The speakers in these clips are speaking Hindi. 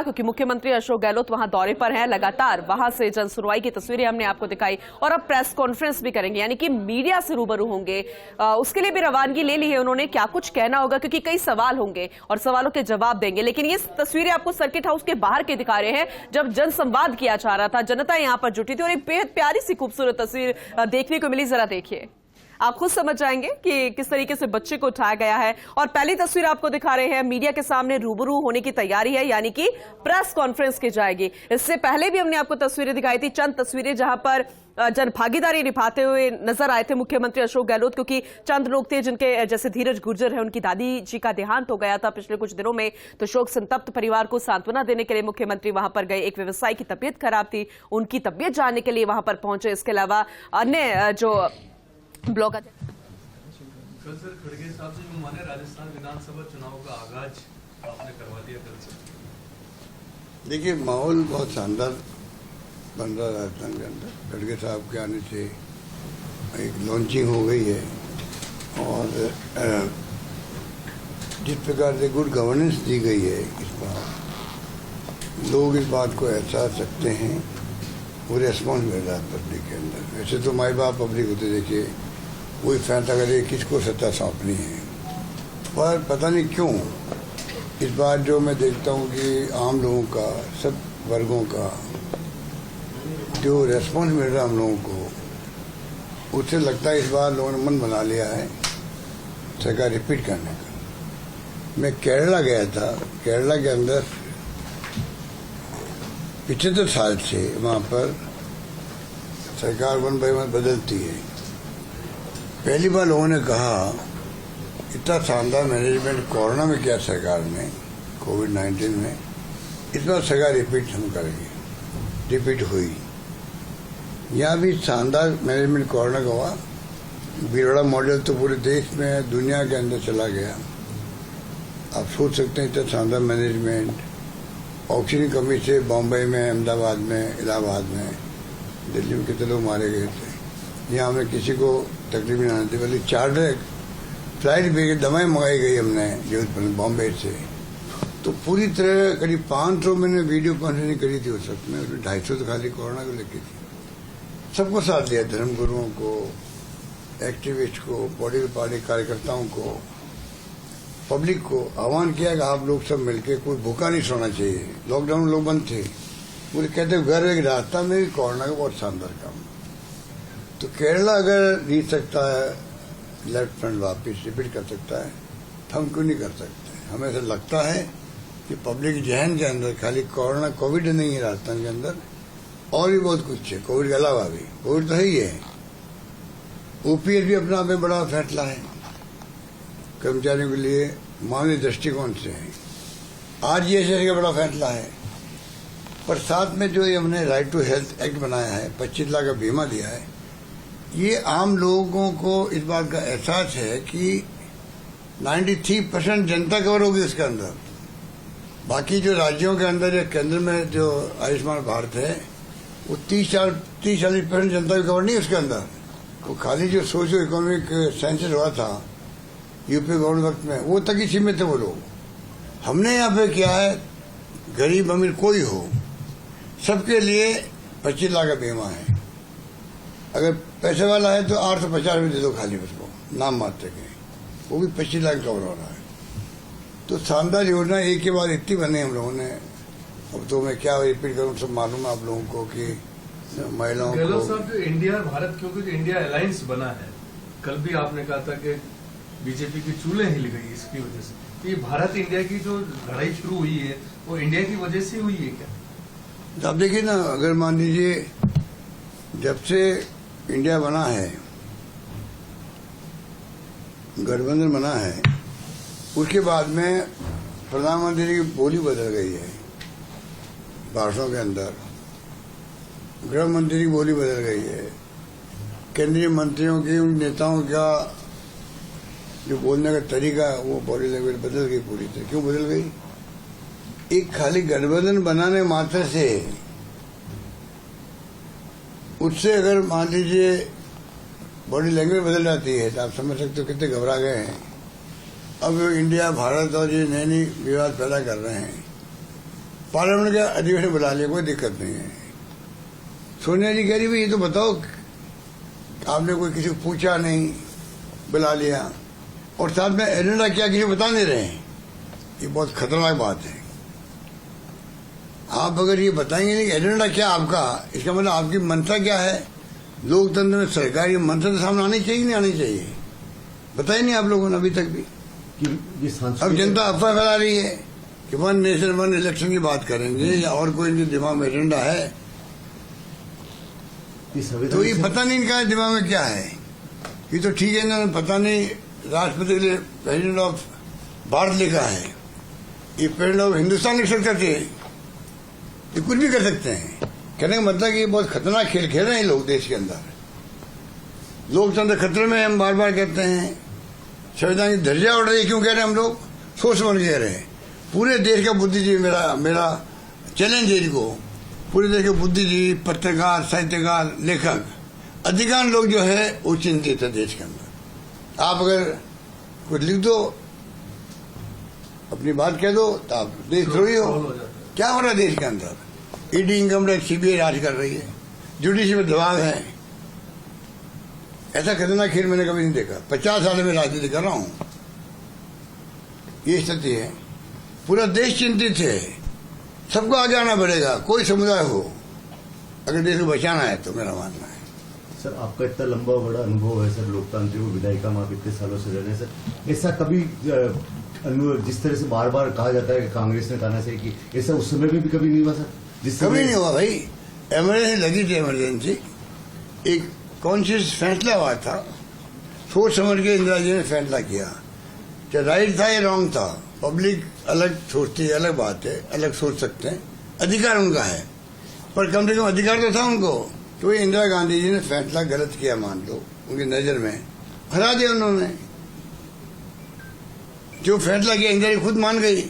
क्योंकि मुख्यमंत्री अशोक गहलोत वहां दौरे पर हैं, लगातार वहां से जन सुनवाई की तस्वीरें हमने आपको दिखाई और अब प्रेस कॉन्फ्रेंस भी करेंगे, यानी कि मीडिया से रूबरू होंगे। उसके लिए भी रवानगी ले ली है उन्होंने, क्या कुछ कहना होगा क्योंकि कई सवाल होंगे और सवालों के जवाब देंगे। लेकिन ये तस्वीरें आपको सर्किट हाउस के बाहर के दिखा रहे हैं, जब जनसंवाद किया जा रहा था, जनता यहां पर जुटी थी और एक बेहद प्यारी सी खूबसूरत तस्वीर देखने को मिली। जरा देखिए, आप खुद समझ जाएंगे कि किस तरीके से बच्चे को उठाया गया है। और पहली तस्वीर आपको दिखा रहे हैं, मीडिया के सामने रूबरू होने की तैयारी है, यानी कि प्रेस कॉन्फ्रेंस की जाएगी। इससे पहले भी हमने आपको तस्वीरें दिखाई थी, चंद तस्वीरें जहां पर जन भागीदारी निभाते हुए नजर आए थे मुख्यमंत्री अशोक गहलोत, क्योंकि चंद लोग थे जिनके, जैसे धीरज गुर्जर है, उनकी दादी जी का देहांत हो गया था पिछले कुछ दिनों में, तो शोक संतप्त परिवार को सांत्वना देने के लिए मुख्यमंत्री वहां पर गए। एक व्यवसायी की तबीयत खराब थी, उनकी तबीयत जानने के लिए वहां पर पहुंचे। इसके अलावा अन्य जो ब्लॉगर कल सर खड़गे साहब से जो माने राजस्थान विधानसभा चुनाव का आगाज आपने करवा दिया कल से। देखिए, माहौल बहुत शानदार बन रहा है राजस्थान के अंदर। खड़गे साहब के आने से एक लॉन्चिंग हो गई है और जिस प्रकार से गुड गवर्नेंस दी गई है, इस बार लोग इस बात को एहसास रखते हैं, वो रेस्पॉन्स मिल रहा है पब्लिक के अंदर। वैसे तो माई बाप पब्लिक होते, देखिए वही फैसला करे किसको सत्ता सौंपनी है, पर पता नहीं क्यों इस बार जो मैं देखता हूँ कि आम लोगों का, सब वर्गों का जो रेस्पॉन्स मिल रहा है हम लोगों को, उससे लगता है इस बार लोगों ने मन बना लिया है सरकार रिपीट करने का। मैं केरला गया था, केरला के अंदर 75 साल से वहाँ पर सरकार 1 by 1 बदलती है। पहली बार लोगों ने कहा इतना शानदार मैनेजमेंट कोरोना में किया सरकार ने, कोविड-19 में, इस बार सरकार रिपीट हम करेंगे। रिपीट हुई, यहाँ भी शानदार मैनेजमेंट कोरोना का हुआ। बिरला मॉडल तो पूरे देश में, दुनिया के अंदर चला गया। आप सोच सकते हैं इतना शानदार मैनेजमेंट। ऑक्सीजन कमी से बॉम्बे में, अहमदाबाद में, इलाहाबाद में, दिल्ली में कितने लोग मारे गए थे। यहाँ हमें किसी को तकलीफ नहीं आती, बल्कि चार्टर फ्लाइट भी दवाएं मंगाई गई हमने जो बॉम्बे से। तो पूरी तरह करीब 500 मैंने वीडियो कॉन्फ्रेंसिंग करी थी उस वक्त में, 250 तो खाली कोरोना को लेकर थी। सबको साथ दिया, धर्मगुरुओं को, एक्टिविस्ट को, पॉलिटिकल पार्टी कार्यकर्ताओं को, पब्लिक को आह्वान किया कि आप लोग सब मिलकर, कोई भूखा नहीं सोना चाहिए। लॉकडाउन में लोग बंद थे, पूरे कहते घर एक रास्ता में भी कोरोना का बहुत शानदार काम। तो केरला अगर जीत सकता है, लेफ्ट फ्रंट वापिस रिपीट कर सकता है, तो हम क्यों नहीं कर सकते। हमें ऐसा लगता है कि पब्लिक जहन के अंदर खाली कोरोना, कोविड नहीं है राजस्थान के अंदर, और भी बहुत कुछ है कोविड के अलावा भी। कोविड तो है ही है। ओपीएस भी अपना आप में बड़ा फैसला है कर्मचारियों के लिए, मानवीय दृष्टिकोण से है। आज ये का बड़ा फैसला है, पर साथ में जो ये हमने राइट टू हेल्थ एक्ट बनाया है, 25 लाख का बीमा दिया है, ये आम लोगों को इस बात का एहसास है कि 93% जनता कवर होगी इसके अंदर। बाकी जो राज्यों के अंदर या केंद्र में जो आयुष्मान भारत है, वो 30-40% जनता की कवर नहीं उसके अंदर। वो खाली जो सोशियो इकोनॉमिक सेंसस हुआ था यूपी गवर्नमेंट वक्त में, वो तक ही सीमित है वो लोग। हमने यहाँ पे किया है, गरीब अमीर कोई हो, सबके लिए 25 लाख का बीमा है। अगर पैसे वाला है तो 850 रुपये दे दो खाली उसको, नाम मात्र के, वो भी 25 लाख कवर हो रहा है। तो शानदार योजना एक के बाद इतनी बनी हम लोगों ने। अब तो मैं क्या रिपीट करूँ, सब मालूम है आप लोगों को कि महिलाओं को। गहलोत साहब, जो इंडिया भारत, क्योंकि जो इंडिया अलायंस बना है, कल भी आपने कहा था कि बीजेपी की चूल्हे हिल गई इसकी वजह से, तो ये भारत इंडिया की जो लड़ाई शुरू हुई है वो इंडिया की वजह से हुई है क्या? आप देखिए ना, अगर मान लीजिए जब से इंडिया बना है, गठबंधन बना है, उसके बाद में प्रधानमंत्री की बोली बदल गई है भाषणों के अंदर, गृह मंत्री की बोली बदल गई है, केंद्रीय मंत्रियों की, उन नेताओं का जो बोलने का तरीका, वो बॉडी लैंग्वेज बदल गई पूरी तरह। क्यों बदल गई? एक खाली गठबंधन बनाने मात्र से, उससे अगर मान लीजिए बॉडी लैंग्वेज बदल जाती है तो आप समझ सकते हो कितने घबरा गए हैं। अब इंडिया, भारत और ये नए नए विवाद पैदा कर रहे हैं। पार्लियामेंट का अधिवेशन बुला लिया, कोई दिक्कत नहीं है। सोनिया जी कह रही भाई ये तो बताओ, आपने कोई किसी को पूछा नहीं, बुला लिया, और साथ में एजेंडा क्या किसी को बता नहीं रहे हैं। ये बहुत खतरनाक बात है। आप अगर ये बताएंगे नहीं एजेंडा क्या आपका, इसका मतलब आपकी मंशा क्या है। लोकतंत्र में सरकारी मंशा तो सामने आनी चाहिए, नहीं आनी चाहिए, बताया नहीं आप लोगों ने अभी तक भी। अब जनता अफवाह फैला रही है कि 1 नेशन 1 इलेक्शन की बात करेंगे, या और कोई इनके दिमाग में एजेंडा है, तो ये पता नहीं इनका दिमाग में क्या है। ये तो ठीक है, इन्होंने पता नहीं राष्ट्रपति के लिए प्रेसिडेंट ऑफ भारत लिखा है, ये प्रेसिडेंट ऑफ हिंदुस्तान लिख सकते थे। ये कुछ भी कर सकते हैं। कहने का मतलब कि ये बहुत खतरनाक खेल खेल रहे हैं लोग देश के अंदर। लोकतंत्र खतरे में, हम बार बार कहते हैं। संविधान की धज्जियां उड़ रही है, क्यों कह रहे हैं हम लोग, सोच समझ कह रहे हैं। पूरे देश का बुद्धिजीवी, मेरा चैलेंज है इनको, पूरे देश के बुद्धिजीवी, पत्रकार, साहित्यकार, लेखक, अधिकांश लोग जो है वो चिंतित है देश के अंदर। आप अगर कुछ लिख दो, अपनी बात कह दो, तो आप देशद्रोही हो। क्या हो रहा है देश के अंदर, ईडी, इनकम टैक्स, सीबीआई राज कर रही है, जुडिशरी में दबाव है। ऐसा खतरनाक खेल मैंने कभी नहीं देखा। 50 साल में राजनीति कर रहा हूं, ये स्थिति है। पूरा देश चिंतित है, सबको आगे आना पड़ेगा, कोई समुदाय हो, अगर देश को बचाना है तो, मेरा मानना है। सर आपका इतना लंबा बड़ा अनुभव है सर, लोकतांत्रिक विधायिका में आप इतने सालों से रह रहे हैं सर, ऐसा कभी जिस तरह से बार बार कहा जाता है कि कांग्रेस ने तानाशाही की, ऐसा उस समय में भी कभी नहीं हुआ सर? कभी नहीं हुआ भाई। इमरजेंसी लगी थी, इमरजेंसी एक कॉन्शियस फैसला हुआ था, सोच समझ के इंदिरा जी ने फैसला किया। चाहे राइट था या रॉन्ग था, पब्लिक अलग सोचती है, अलग बात है, अलग सोच सकते हैं, अधिकार उनका है, पर कम से कम अधिकार तो था उनको। तो ये इंदिरा गांधी जी ने फैसला गलत किया, मान लो, उनकी नजर में हरा दिया उन्होंने। जो फैसला किया इंदिरा जी खुद मान गई।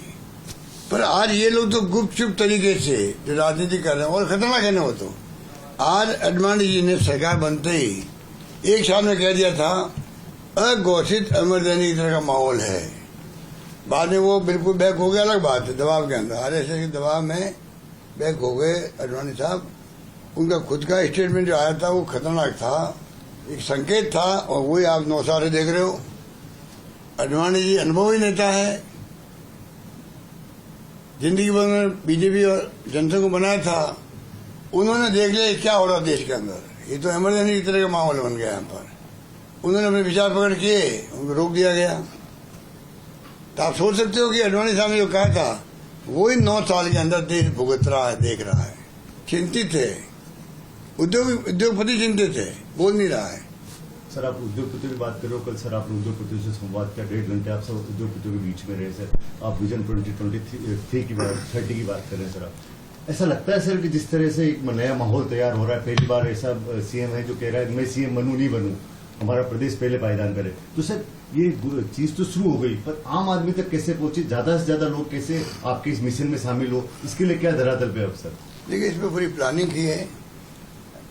पर आज ये लोग तो गुपचुप तरीके से जो राजनीति कर रहे हैं, और खतरनाक है ना वो तो। आज अडवाणी जी ने सरकार बनते ही 1 साल में कह दिया था अघोषित इमरजेंसी की तरह का माहौल है। बाद में वो बिल्कुल बैक हो गया, अलग बात है, दबाव के अंदर, आरएसएस के दबाव में बैक हो गए अडवाणी साहब। उनका खुद का स्टेटमेंट जो आया था वो खतरनाक था, एक संकेत था, और वही आप 9 साल से देख रहे हो। अडवाणी जी अनुभवी नेता है, जिंदगी भर में बीजेपी और जनता को बनाया था। उन्होंने देख लिया क्या हो रहा देश के अंदर, ये तो इमरजेंसी की तरह का माहौल बन गया यहाँ पर। उन्होंने अपने विचार पकड़ किए, उनको रोक दिया गया। तो आप सोच सकते हो कि अडवाणी साहब ने जो कहा था वही 9 साल के अंदर देश भुगत रहा है, देख रहा है, चिंतित है। उद्योगपति चिंतित है, बोल नहीं रहा है। सर आप उद्योगपतियों की बात कर रहे हो, कल सर आपने उद्योगपतियों से संवाद किया, 1.5 घंटे आप सब उद्योगपतियों के बीच में रहे सर। आप विजन 2023 की बात, 30 की बात कर रहे हैं सर। आप ऐसा लगता है सर कि जिस तरह से एक नया माहौल तैयार हो रहा है, पहली बार ऐसा सीएम है जो कह रहा है मैं सीएम बनूं नहीं बनूं, हमारा प्रदेश पहले पायदान करे, तो सर ये चीज तो शुरू हो गई, पर आम आदमी तक कैसे पहुंचे, ज्यादा से ज्यादा लोग कैसे आपके इस मिशन में शामिल हो, इसके लिए क्या धरातल पे अब सर? देखिए, इसमें पूरी प्लानिंग की है।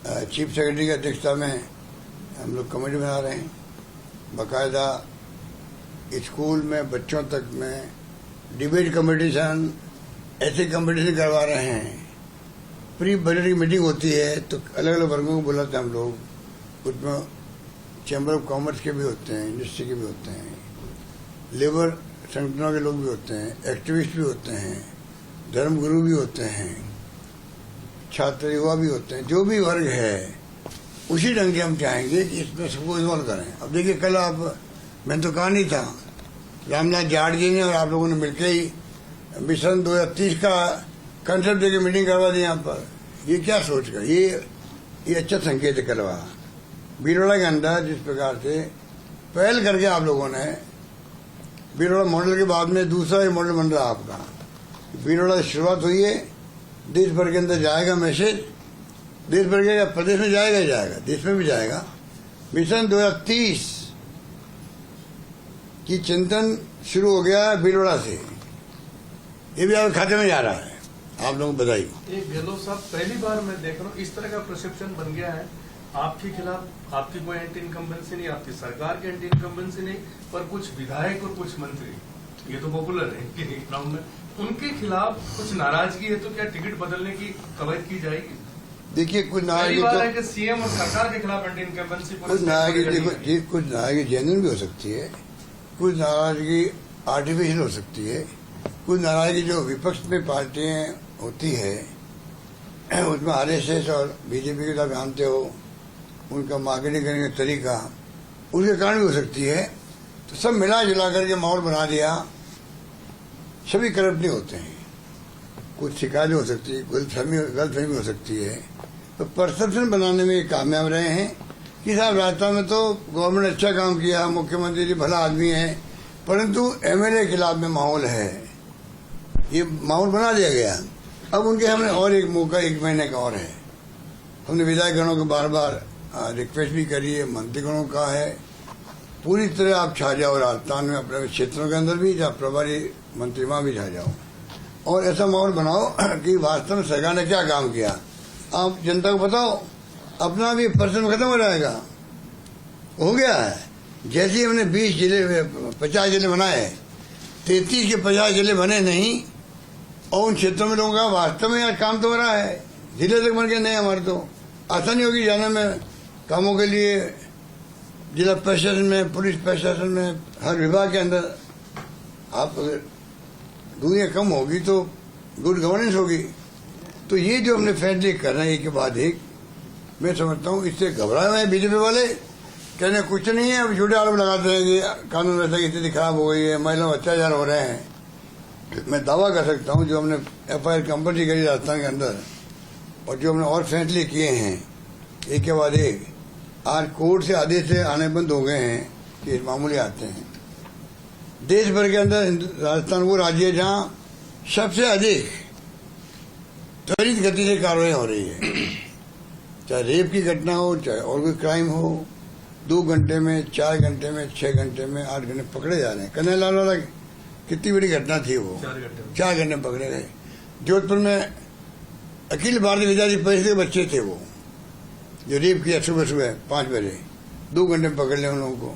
चीफ सेक्रेटरी की अध्यक्षता में हम लोग कमेटी बना रहे हैं, बाकायदा स्कूल में बच्चों तक में डिबेट कंपटीशन, ऐसे कंपटीशन करवा रहे हैं। प्री बजट की मीटिंग होती है तो अलग अलग वर्गों को बुलाते हैं हम लोग, उसमें चैम्बर ऑफ कॉमर्स के भी होते हैं, इंडस्ट्री के भी होते हैं, लेबर संगठनों के लोग भी होते हैं, एक्टिविस्ट भी होते हैं, धर्मगुरु भी होते हैं, छात्र युवा भी होते हैं। जो भी वर्ग है उसी ढंग से हम चाहेंगे कि इसमें सबको इन्वॉल्व करें। अब देखिए, कल मैंने तो कहा नहीं था, रामनाथ जाट जी ने और आप लोगों ने मिलकर ही मिशन 2030 का कंसेप्ट देकर मीटिंग करवा दी यहाँ पर। ये क्या सोच कर, ये अच्छा संकेत है। करवा बीरोड़ा के अंदर जिस प्रकार से पहल करके आप लोगों ने, बीरोड़ा मॉडल के बाद में दूसरा ही मॉडल बन रहा है आपका। बीरोड़ा से शुरुआत हुई है, देश भर के अंदर जाएगा मैसेज, देश भर के प्रदेश में जाएगा ही जाएगा, देश में भी जाएगा। मिशन 2030 की चिंतन शुरू हो गया बीरोड़ा से, ये भी आपके खाते में जा रहा है। आप लोगों को बधाई। एक गहलोत साहब, पहली बार मैं देख रहा हूँ इस तरह का परसेप्शन बन गया है आपके खिलाफ। आपकी कोई एंटी इनकम्बेंसी नहीं, आपकी सरकार की एंटी इनकम्बेंसी नहीं, पर कुछ विधायक और कुछ मंत्री, ये तो पॉपुलर है ग्राउंड में, उनके खिलाफ कुछ नाराजगी है तो क्या टिकट बदलने की कवायद की जाएगी? देखिए कुछ पहली नाराजगी बार है तो कि सीएम और सरकार के खिलाफ एंटी इनकम्बेंसी कुछ नाराजगी जेन्युइन भी हो सकती है, कुछ नाराजगी आर्टिफिशियल हो सकती है, कुछ नाराजगी जो विपक्ष में पार्टियां होती है उसमें आरएसएस और बीजेपी के साथ जानते हो उनका मार्केटिंग करने का तरीका उसके कारण भी हो सकती है। तो सब मिला जुला करके माहौल बना दिया। सभी करप्ट नहीं होते हैं, कुछ शिकायत हो सकती है, गलतफहमी हो सकती है, तो परसेप्शन बनाने में ये कामयाब रहे हैं कि साहब राजस्थान में तो गवर्नमेंट अच्छा काम किया, मुख्यमंत्री जी भला आदमी है, परंतु एमएलए के खिलाफ में माहौल है, ये माहौल बना दिया गया। अब उनके हमने और एक मौका 1 महीने का और है। हमने विधायकगणों को बार बार रिक्वेस्ट भी करी है, मंत्रीगणों का है, पूरी तरह आप छा जाओ राजस्थान में, अपने क्षेत्रों के अंदर भी, जहाँ प्रभारी मंत्री वहां भी छा जाओ और ऐसा माहौल बनाओ कि वास्तव में सरकार ने क्या काम किया आप जनता को बताओ। अपना भी परसेंट खत्म हो जाएगा, हो गया है। जैसे ही हमने 20 जिले 50 जिले बनाए, 33 के 50 जिले बने नहीं और उन क्षेत्रों में लोगों का वास्तव में यार काम तो हो रहा है, जिले तक बन के नहीं। हमारे तो आसानी होगी जाने में कामों के लिए, जिला प्रशासन में, पुलिस प्रशासन में, हर विभाग के अंदर आप अगर दूरियां कम होगी तो गुड गवर्नेंस होगी। तो ये जो हमने फैसले कर रहे हैं एक के बाद एक, मैं समझता हूँ इससे घबराए हुए हैं बीजेपी वाले, कहने कुछ नहीं है, अब झूठे आरोप लगाते हैं कि कानून व्यवस्था की स्थिति खराब हो गई है, महिलाओं पर अत्याचार हो रहे हैं। मैं दावा कर सकता हूँ जो हमने FIR कंपल्सरी करी राजस्थान के अंदर और जो हमने और फैसले किए हैं एक के बाद एक, आज कोर्ट से आदेश से आने बंद हो गए हैं कि मामूली आते हैं। देश भर के अंदर राजस्थान वो राज्य है जहाँ सबसे अधिक त्वरित गति से कार्रवाई हो रही है, चाहे रेप की घटना हो, चाहे और कोई क्राइम हो, 2 घंटे में, 4 घंटे में, 6 घंटे में, 8 घंटे पकड़े जा रहे हैं। कन्हैया लाल वाला कितनी बड़ी घटना थी वो, 4 घंटे पकड़े गए। जोधपुर में अखिल भारतीय विद्यार्थी परिषद के बच्चे थे वो, जो रेप किया सुबह सुबह 5 बजे, 2 घंटे में पकड़ लिया उन लोगों को।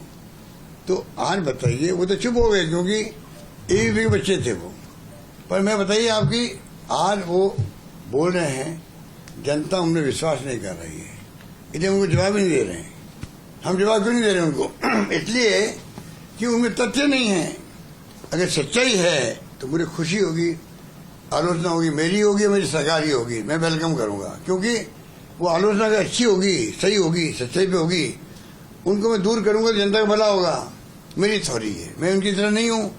तो आज बताइए, वो तो चुप हो गए क्योंकि ABP के बच्चे थे वो, पर मैं बताइए आपकी आज वो बोल रहे हैं जनता उनमें विश्वास नहीं कर रही है, इसलिए उनको जवाब ही नहीं दे रहे हैं। हम जवाब क्यों नहीं दे रहे उनको? इसलिए कि उनमें तथ्य नहीं है। अगर सच्चाई है तो मुझे खुशी होगी, आलोचना होगी, मेरी होगी, मेरी सरकार की होगी, मैं वेलकम करूंगा, क्योंकि वो आलोचना अगर अच्छी होगी, सही होगी, सच्चाई पे होगी, उनको मैं दूर करूंगा तो जनता का भला होगा। मेरी थोड़ी है, मैं उनकी तरह नहीं हूँ।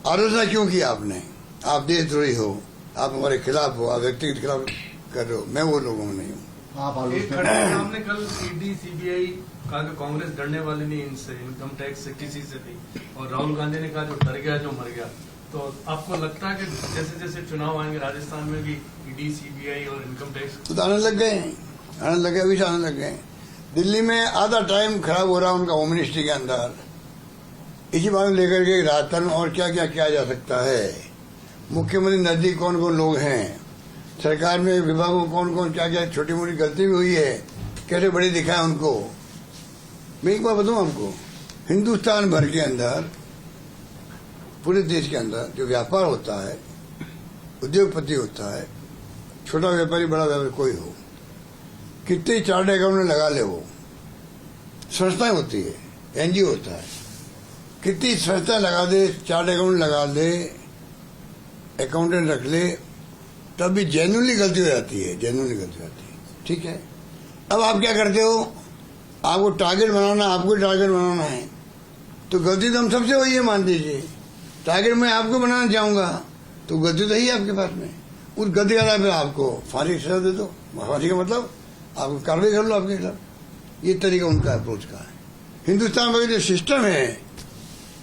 आलोचना क्यों की आपने? आप देशद्रोही हो, आप हमारे खिलाफ हो, आप व्यक्ति के खिलाफ कर रहे हो, मैं वो लोगों में नहीं हूँ। एक खड़े सामने कल ED CBI कहा कि कांग्रेस डरने वाली नहीं इनसे, इनकम टैक्स से, किसी से भी, और राहुल गांधी ने कहा जो डर गया जो मर गया। तो आपको लगता है कि जैसे जैसे चुनाव आएंगे राजस्थान में भी ED CBI और इनकम टैक्स तो आने लग गए, अभी से आने लग गए। दिल्ली में आधा टाइम खराब हो रहा है उनका होम मिनिस्ट्री के अंदर, इसी बात में लेकर के राजस्थान में और क्या क्या किया जा सकता है, मुख्यमंत्री नजदीक कौन कौन लोग हैं, सरकार में विभागों कौन कौन क्या क्या छोटी मोटी गलती भी हुई है, कैसे बड़ी दिखाए उनको। मैं एक बात बताऊं आपको, हिंदुस्तान भर के अंदर, पूरे देश के अंदर जो व्यापार होता है, उद्योगपति होता है, छोटा व्यापारी बड़ा व्यापारी कोई हो, कितने चार्ट अकाउंट में लगा ले, वो संस्थाएं होती है, NGO होता है, कितनी संस्था लगा दे, चार्ट अकाउंट लगा दे, अकाउंटेंट रख ले, तब भी जेन्युइनली गलती हो जाती है, जेन्युइनली गलती हो जाती है। ठीक है, अब आप क्या करते हो, आपको टारगेट बनाना, आपको टारगेट बनाना है, तो गलती तो हम सबसे हुई है, मान लीजिए। टारगेट मैं आपको बनाना चाहूंगा तो गलती तो ही है आपके पास में, उस गलती का फिर आपको फांसी की सजा दे दो। फांसी का मतलब आपको कार्रवाई कर लो आपके खिलाफ। ये तरीका उनका अप्रोच का है। हिंदुस्तान में जो सिस्टम है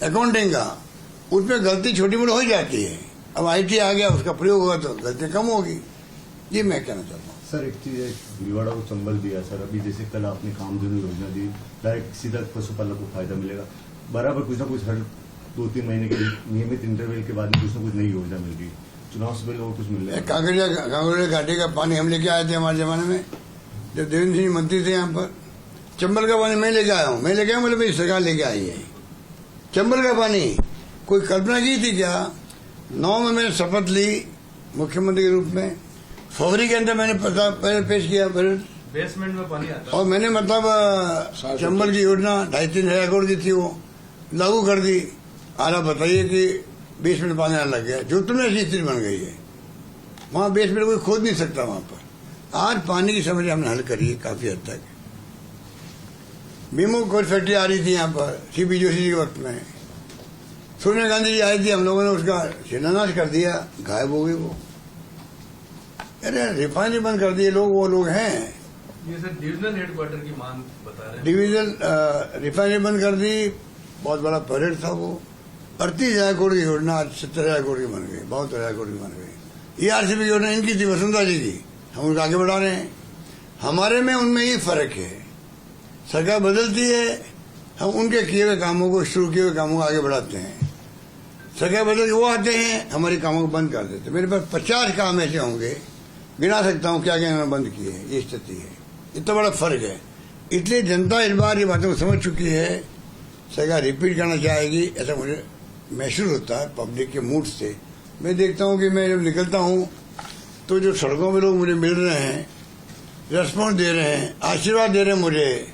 अकाउंटिंग का, उसमें गलती छोटी मोटी हो ही जाती है। अब IT आ गया, उसका प्रयोग होगा तो गलती कम होगी। ये मैं कहना चाहता हूँ। सर एक चीज है, भिलवाड़ा को चंबल दिया सर, अभी जैसे कल आपने कामधेनु योजना दी, डायरेक्ट सीधा पशुपालक को फायदा मिलेगा। बराबर कुछ ना कुछ हर 2-3 महीने के नियमित इंटरवल के बाद कुछ ना कुछ नई योजना मिल रही है। चुनाव से पहले और कुछ मिल रहा है। कांकरिया घाटी का पानी हम लेके आए थे हमारे जमाने में, जब देवेंद्र सिंह मंत्री थे यहाँ पर। चंबल का पानी मैं लेके आया हूँ, मैं लेके आया, मतलब मेरी सरकार लेके आई है। चंबल का पानी कोई कल्पना की थी क्या 9 में मैंने शपथ ली मुख्यमंत्री के रूप में। फरवरी के अंदर मैंने पहले पेश किया बजट, बेसमेंट में पानी आता है। और मैंने मतलब चंबल की योजना 2.5-3 हजार करोड़ की थी, वो लागू कर दी। आज आप बताइए कि बेसमेंट पानी आने लग गया, जो तुमने ऐसी स्थिति बन गई है। वहां बेसमेंट कोई खोद नहीं सकता वहां पर। आज पानी की समस्या हमने हल करी है काफी हद तक। बीमो कोल फैक्ट्री आ रही थी यहाँ पर सीपी जोशी जी के वक्त में, सोनिया गांधी जी आई थी, हम लोगों ने उसका शिलान्यास कर दिया, गायब हो गई वो। अरे रिफाइनरी बंद कर दिए लोग, वो लोग हैं। ये सर डिविजनल हेडक्वार्टर की मांग बता रहे हैं। डिवीजन रिफाइनरी बंद कर दी, बहुत बड़ा परेड था वो। 38 हजार करोड़ की योजना आज 70 हजार करोड़ की बन गई, 72 हजार करोड़ की बन गई। ERCP की योजना इनकी थी, वसुंधरा जी की, हम उनको आगे बढ़ा रहे हैं। हमारे में उनमें ये फर्क है, सरकार बदलती है, हम उनके किए हुए कामों को, शुरू किए हुए कामों को आगे बढ़ाते हैं। सरकार बदल के वो आते हैं, हमारे कामों को बंद कर देते। मेरे पास 50 काम ऐसे होंगे, गिना सकता हूँ क्या क्या इन्होंने बंद किए। ये स्थिति है, इतना बड़ा फर्क है। इसलिए जनता इस बार ये बातों को समझ चुकी है। सरकार रिपीट करना चाहेगी, ऐसा मुझे महसूस होता है पब्लिक के मूड से। मैं देखता हूँ कि मैं जब निकलता हूँ तो जो सड़कों में लोग मुझे मिल रहे हैं, रेस्पॉन्स दे रहे हैं, आशीर्वाद दे रहे हैं मुझे।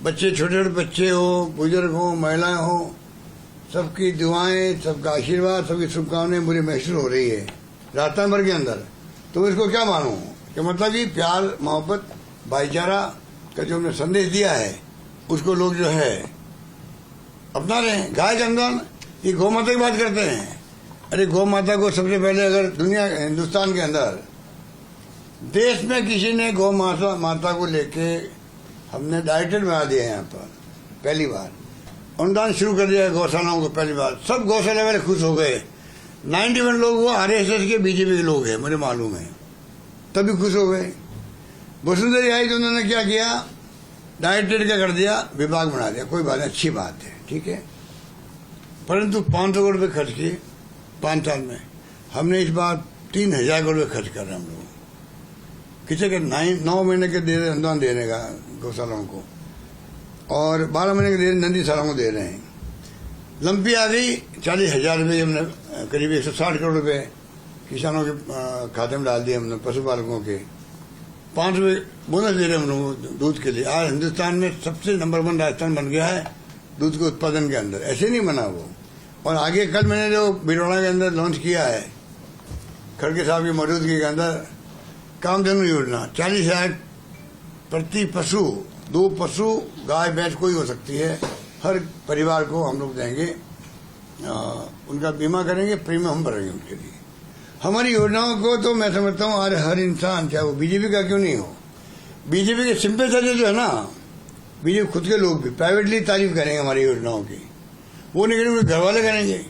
बच्चे, छोटे छोटे बच्चे हो, बुजुर्ग हो, महिलाएं हो, सबकी दुआएं, सबका आशीर्वाद, सबकी शुभकामनाएं मुझे महसूस हो रही है राजस्थान भर के अंदर। तो इसको क्या मानूं कि मतलब कि प्यार, मोहब्बत, भाईचारा का जो हमने संदेश दिया है, उसको लोग जो है अपना रहे हैं। गाय चंदन, ये गौ माता की बात करते हैं। अरे गौ माता को सबसे पहले, अगर दुनिया, हिंदुस्तान के अंदर, देश में किसी ने गौ माता को लेके हमने डायरेक्टर बना दिया है यहाँ पर पहली बार। अनुदान शुरू कर दिया है गौशालाओं को पहली बार। सब गौशाला वाले खुश हो गए। 91 लोग वो RSS के, बीजेपी के लोग हैं, मुझे मालूम है, तभी खुश हो गए। वसुंधरा जी आई तो उन्होंने क्या किया, डायरेक्टर क्या कर दिया, विभाग बना दिया। कोई बात नहीं, अच्छी बात है, ठीक है। परंतु 500 करोड़ रुपये खर्च किए 5 साल में। हमने इस बार 3000 करोड़ रुपये खर्च कर रहे हैं हम लोग। किसी के 9 महीने के दे रहे अनुदान देने का गौशालाओं को, और 12 महीने के दे रहे नंदीशालाओं को दे रहे हैं। लंपी आ गई, 40,000 रुपये हमने, करीब 160 करोड़ रुपए किसानों के खाते में डाल दिए हमने, पशुपालकों के। 5 रुपये बोनस दे रहे हैं हम लोग दूध के लिए। आज हिंदुस्तान में सबसे नंबर 1 राजस्थान बन गया है दूध के उत्पादन के अंदर। ऐसे नहीं बना वो। और आगे कल मैंने जो भिलवाड़ा के अंदर लॉन्च किया है, खड़गे साहब की मौजूदगी के अंदर, कामधेनु योजना, 40,000 प्रति पशु, 2 पशु, गाय भैंस कोई हो सकती है, हर परिवार को हम लोग देंगे, उनका बीमा करेंगे, प्रीमियम हम भरेंगे उनके लिए। हमारी योजनाओं को तो मैं समझता हूँ हर इंसान, चाहे वो बीजेपी का क्यों नहीं हो, बीजेपी के सिंपैथाइजर जो है ना, बीजेपी खुद के लोग भी प्राइवेटली तारीफ करेंगे हमारी योजनाओं की। वो नहीं करेंगे, घर वाले करेंगे।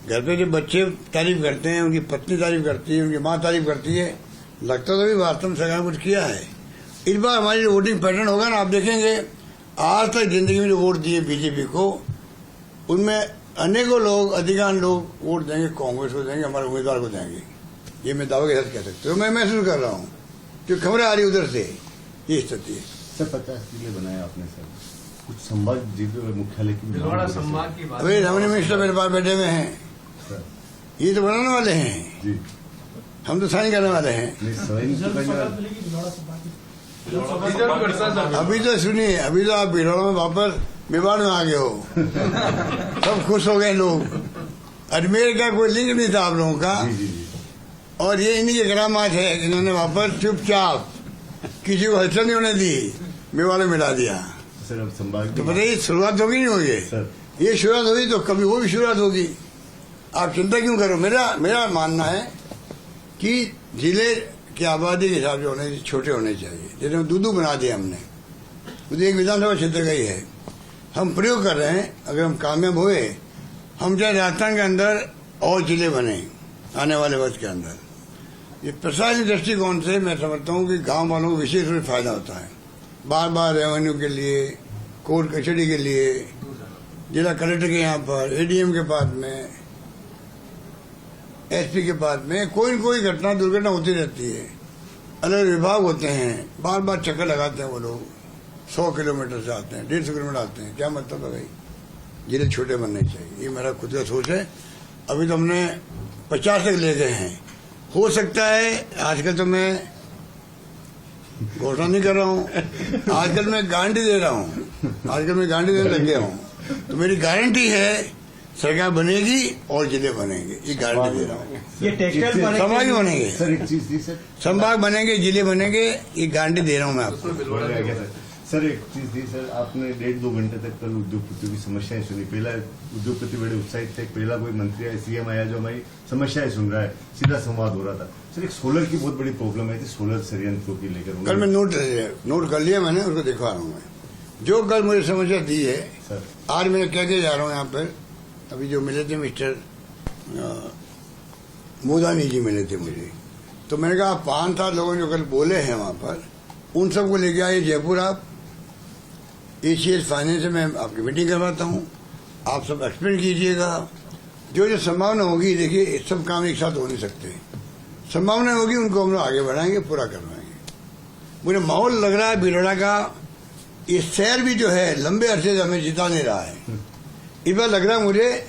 घर पे जो बच्चे तारीफ करते हैं, उनकी पत्नी तारीफ करती है, उनकी माँ तारीफ करती है, लगता तो भी वास्तव में सरकार कुछ किया है। इस बार हमारी जो वोटिंग पैटर्न होगा ना, आप देखेंगे आज तक जिंदगी में जो वोट दिए बीजेपी को, उनमें अनेकों लोग, अधिकांश लोग वोट देंगे कांग्रेस को, देंगे, हमारे उम्मीदवार को देंगे। ये मैं दावे के साथ कह सकते हो। मैं महसूस कर रहा हूँ कि खबरें आ रही उधर से, ये स्थिति है। सर 50 किले बनाया आपने सर, कुछ संभाग मुख्यालय की भिलवाड़ा संभाग की बात। अभी रेवेन्यू मिनिस्टर मेरे पास बैठे हुए हैं, सर। ये तो बनाने वाले हैं जी, हम तो साइन करने वाले हैं। नहीं, साइन तो करने वाले। अभी तो सुनिए, अभी तो आप भिलवाड़ा में वापस मेवाड़ में आ गए हो। सब खुश हो गए लोग। अजमेर का कोई लिंक नहीं था आप लोगों का, जी जी जी। और ये इन्हीं के करामात है, इन्होंने वापस चुपचाप, किसी को हलचल नहीं होने दी, मेवाड़ में मिला दिया। सर अब संभाग तो बताइए शुरुआत होगी नहीं होगी? सर। ये शुरुआत होगी तो कभी वो भी शुरुआत होगी। आप चिंता क्यों करो? मेरा मानना है कि जिले की आबादी के हिसाब से होने, छोटे होने चाहिए। जैसे दूदू बना दिया हमने, दूदू एक विधानसभा क्षेत्र का ही है। हम प्रयोग कर रहे हैं, अगर हम कामयाब हुए, हम चाहे राजस्थान के अंदर और जिले बने आने वाले वर्ष के अंदर। ये प्रशासनिक दृष्टिकोण से मैं समझता हूँ कि गांव वालों को विशेष रूप से फायदा होता है। बार बार रेवेन्यू के लिए, कोर्ट कचहरी के लिए, जिला कलेक्टर के यहाँ पर, ADM के पास में, SP के पास में कोई न कोई घटना, दुर्घटना होती रहती है। अलग विभाग होते हैं, बार बार चक्कर लगाते हैं वो लोग। 100 किलोमीटर से आते हैं, 150 किलोमीटर आते हैं। क्या मतलब है भाई? जिले छोटे बनने चाहिए, ये मेरा खुद का सोच है। अभी तो हमने 50 तक ले गए हैं। हो सकता है, आजकल तो मैं घोषणा नहीं कर रहा हूँ, आजकल मैं गारंटी दे रहा हूँ, आजकल मैं गारंटी देने लग गया हूँ। तो मेरी गारंटी है सरकार बनेगी और जिले बनेंगे, ये गारंटी दे रहा हूँ। ये टेक्सटाइल संभाग भी बनेंगे, सर एक चीज थी सर, संभाग बनेंगे, जिले बनेंगे, ये गारंटी दे रहा हूँ मैं आपको। सर एक चीज थी सर, आपने 1.5-2 घंटे तक कल उद्योगपतियों की समस्याएं सुनी। पहला उद्योगपति बड़े उत्साहित थे, पहला कोई मंत्री आया, सीएम आया जो हमारी समस्याएं सुन रहा है, सीधा संवाद हो रहा था। सर एक सोलर की बहुत बड़ी प्रॉब्लम है, सोलर संयंत्रों की लेकर कल मैं नोट कर लिया मैंने, उसको दिखा रहा हूँ मैं। जो कल मुझे समस्या दी है सर, आज मैं कह के जा रहा हूँ यहाँ पर। अभी जो मिले थे मिस्टर मोदानी जी मिले थे मुझे, तो मैंने कहा 5-7 लोगों जो कल बोले हैं वहाँ पर, उन सबको लेके आए जयपुर। आप एशियस फाइनेंस से मैं आपकी मीटिंग करवाता हूँ, आप सब एक्सप्लेन कीजिएगा। जो जो संभावना होगी, देखिए सब काम एक साथ हो नहीं सकते, संभावना होगी उनको हम लोग आगे बढ़ाएंगे, पूरा करवाएंगे। मुझे माहौल लग रहा है भीलवाड़ा का, ये शहर भी जो है लंबे अरसे से हमें जिता नहीं रहा है। इस बार लग रहा है मुझे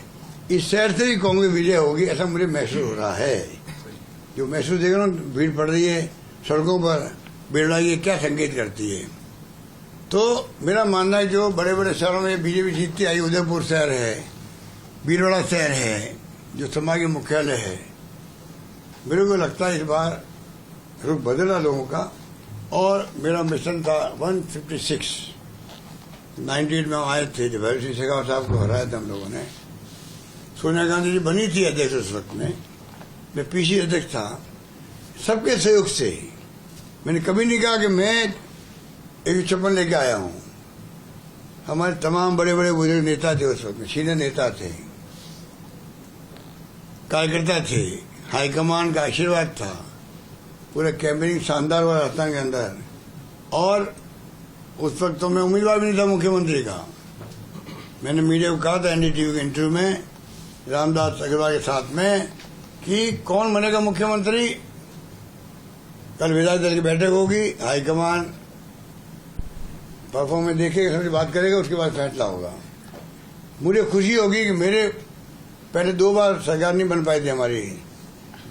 इस शहर से ही कांग्रेस विजय होगी, ऐसा मुझे महसूस हो रहा है। जो महसूस देख रहा हूँ, भीड़ पड़ रही है सड़कों पर, भीलवाड़ा ये क्या संकेत करती है। तो मेरा मानना है जो बड़े बड़े शहरों में बीजेपी जीतती आई, उदयपुर शहर है, भीलवाड़ा शहर है, जो समाज के मुख्यालय है, मेरे को लगता है इस बार रुख बदला लोगों का। और मेरा मिशन था 156, 98 में आए थे जब हरि सिंह शेखावत साहब को हराया था हम लोगों ने। सोनिया गांधी जी बनी थी अध्यक्ष उस वक्त में, मैं पीसी अध्यक्ष था। सबके सहयोग से मैंने कभी नहीं कहा कि मैं 156 लेके आया हूं। हमारे तमाम बड़े बड़े बुजुर्ग नेता थे उस वक्त में, सीनियर नेता थे, कार्यकर्ता थे, हाईकमान का आशीर्वाद था, पूरा कैंपेनिंग शानदार हुआ राजस्थान के अंदर। और उस वक्त तो मैं उम्मीदवार भी नहीं था मुख्यमंत्री का। मैंने मीडिया को कहा था एनडीटीवी के इंटरव्यू में रामदास अग्रवाल के साथ में कि कौन बनेगा मुख्यमंत्री। कल विधायक दल की बैठक होगी, हाईकमान परफॉर्मेंस देखेगा, सबसे बात करेगा, उसके बाद फैसला होगा। मुझे खुशी होगी कि मेरे पहले 2 बार सरकार नहीं बन पाई थी हमारी,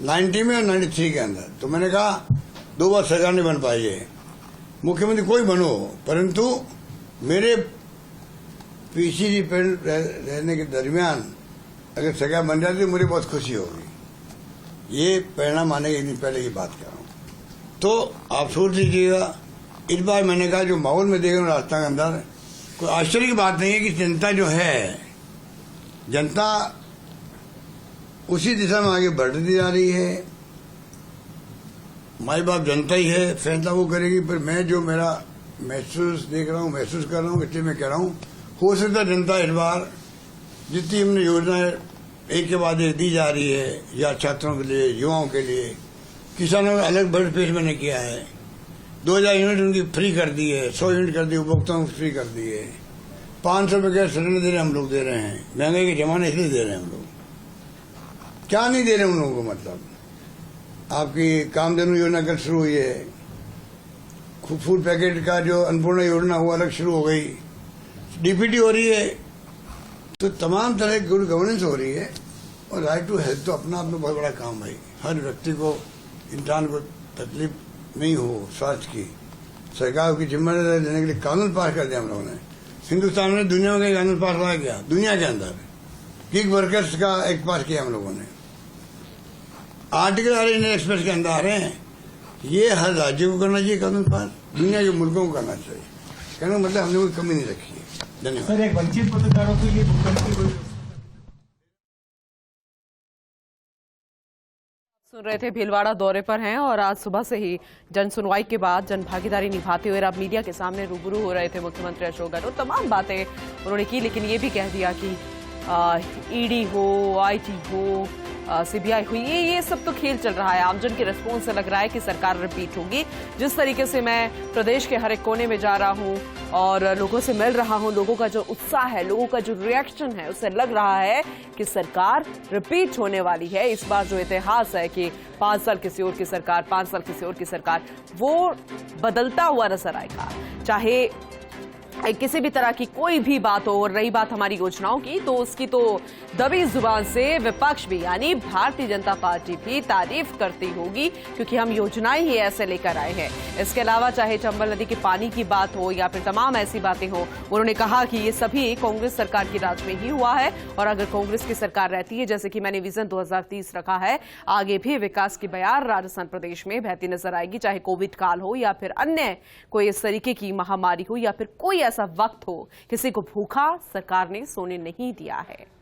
90 में और 93 के अंदर। तो मैंने कहा 2 बार सरकार नहीं बन पाई है, मुख्यमंत्री कोई बनो, परंतु मेरे पीसीजी पर रहने के दरमियान अगर सरकार बन जाती तो मुझे बहुत खुशी होगी। ये परिणाम आने के एक दिन पहले की बात कर रहा हूँ। तो आप सोच लीजिएगा, इस बार मैंने कहा जो माहौल में देख रहा हूँ राजस्थान के अंदर, कोई आश्चर्य की बात नहीं है कि जनता जो है, जनता उसी दिशा में आगे बढ़ती जा रही है। माई बाप जनता ही है, फैसला वो करेगी। पर मैं जो मेरा महसूस देख रहा हूँ, महसूस कर रहा हूँ, इसलिए मैं कह रहा हूँ, हो सकता है जनता इस बार जितनी हमने योजनाएं एक के बाद एक दी जा रही है, या छात्रों के लिए, युवाओं के लिए, किसानों का अलग बजट पेश मैंने किया है, 2000 यूनिट उनकी फ्री कर दी है, 100 यूनिट कर दी, उपभोक्ताओं को फ्री कर दी है, 500 रुपये गैस सिलेंडर दे रहे हम लोग, दे रहे हैं, महंगाई के जमाने इसलिए दे रहे हैं हम लोग। क्या नहीं दे रहे उन लोगों को, मतलब आपकी कामधेनु योजना कल शुरू हुई है, फूड पैकेट का जो अन्नपूर्णा योजना हुआ अलग शुरू हो गई, डीपीटी हो रही है। तो तमाम तरह की गुड गवर्नेंस हो रही है। और राइट टू हेल्थ तो अपना आप में बहुत बड़ा काम है। हर व्यक्ति को, इंसान को तकलीफ नहीं हो स्वास्थ्य की, सरकार की जिम्मेदारी देने के लिए कानून पास कर दिया हम लोगों ने। हिंदुस्तान में दुनिया में कहीं कानून पास हुआ क्या? दुनिया के अंदर गिग वर्कर्स का एक्ट पास किया हम लोगों ने, आर्टिकल इंडियन एक्सप्रेस के अंदर आ रहे हैं। ये हर राज्य को करना चाहिए कानून पास, दुनिया के मुल्कों को करना चाहिए। कहने का मतलब हमने कोई कमी नहीं रखी है। धन्यवाद। सर, एक वंचित पत्रकारों के लिए मुख्यमंत्री सुन रहे थे, भीलवाड़ा दौरे पर हैं और आज सुबह से ही जन सुनवाई के बाद जन भागीदारी निभाते हुए अब मीडिया के सामने रूबरू हो रहे थे मुख्यमंत्री अशोक गहलोत। तमाम बातें उन्होंने की, लेकिन ये भी कह दिया कि ईडी हो, आईटी हो, सीबीआई हुई, ये सब तो खेल चल रहा है। आमजन के रिस्पॉन्स से लग रहा है कि सरकार रिपीट होगी। जिस तरीके से मैं प्रदेश के हर एक कोने में जा रहा हूं और लोगों से मिल रहा हूं, लोगों का जो उत्साह है, लोगों का जो रिएक्शन है, उससे लग रहा है कि सरकार रिपीट होने वाली है। इस बार जो इतिहास है कि 5 साल किसी और की सरकार, 5 साल किसी और की सरकार, वो बदलता हुआ नजर आएगा। चाहे किसी भी तरह की कोई भी बात हो, और रही बात हमारी योजनाओं की, तो उसकी तो दबी जुबान से विपक्ष भी यानी भारतीय जनता पार्टी भी तारीफ करती होगी, क्योंकि हम योजनाएं ही ऐसे लेकर आए हैं। इसके अलावा चाहे चंबल नदी के पानी की बात हो या फिर तमाम ऐसी बातें हो, उन्होंने कहा कि ये सभी कांग्रेस सरकार की राज में ही हुआ है, और अगर कांग्रेस की सरकार रहती है, जैसे कि मैंने विजन 2030 रखा है, आगे भी विकास की बयार राजस्थान प्रदेश में बहती नजर आएगी, चाहे कोविड काल हो या फिर अन्य कोई इस तरीके की महामारी हो या फिर कोई ऐसा वक्त हो, किसी को भूखा सरकार ने सोने नहीं दिया है।